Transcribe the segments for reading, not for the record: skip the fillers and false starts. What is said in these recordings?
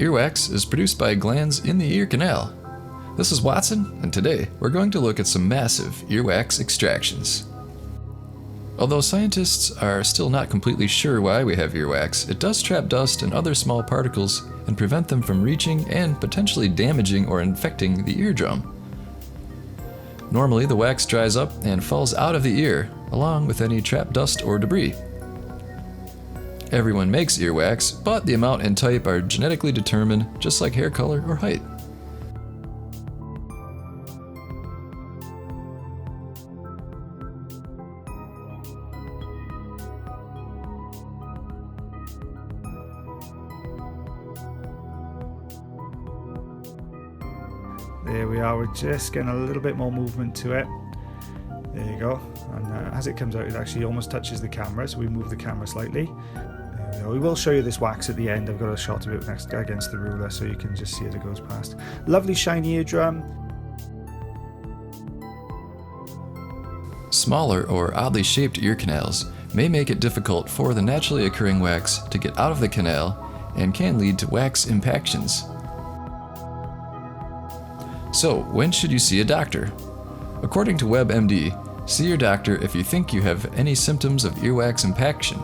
Earwax is produced by glands in the ear canal. This is Watson, and today we're going to look at some massive earwax extractions. Although scientists are still not completely sure why we have earwax, it does trap dust and other small particles and prevent them from reaching and potentially damaging or infecting the eardrum. Normally, the wax dries up and falls out of the ear, along with any trapped dust or debris. Everyone makes earwax, but the amount and type are genetically determined, just like hair color or height. There we are, we're just getting a little bit more movement to it. There you go. And as it comes out, it actually almost touches the camera, so we move the camera slightly. There we go. We will show you this wax at the end. I've got a shot of it next against the ruler so you can just see as it goes past. Lovely shiny eardrum. Smaller or oddly shaped ear canals may make it difficult for the naturally occurring wax to get out of the canal and can lead to wax impactions. So, when should you see a doctor? According to WebMD, see your doctor if you think you have any symptoms of earwax impaction.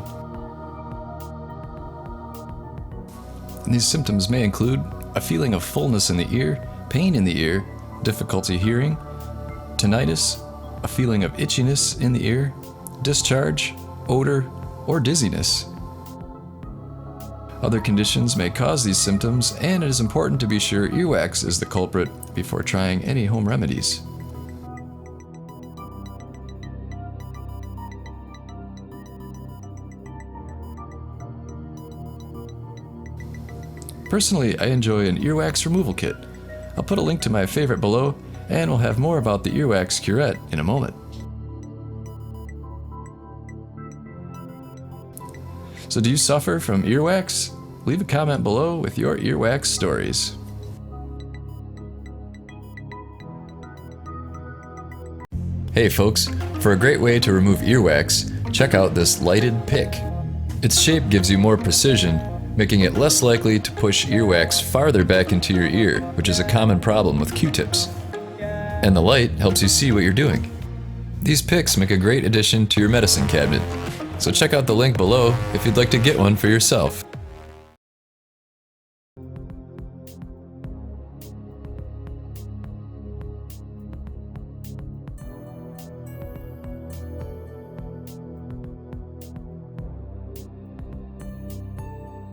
And these symptoms may include a feeling of fullness in the ear, pain in the ear, difficulty hearing, tinnitus, a feeling of itchiness in the ear, discharge, odor, or dizziness. Other conditions may cause these symptoms, and it is important to be sure earwax is the culprit before trying any home remedies. Personally, I enjoy an earwax removal kit. I'll put a link to my favorite below, and we'll have more about the earwax curette in a moment. So do you suffer from earwax? Leave a comment below with your earwax stories. Hey folks, for a great way to remove earwax, check out this lighted pick. Its shape gives you more precision, making it less likely to push earwax farther back into your ear, which is a common problem with Q-tips. And the light helps you see what you're doing. These picks make a great addition to your medicine cabinet, so check out the link below if you'd like to get one for yourself.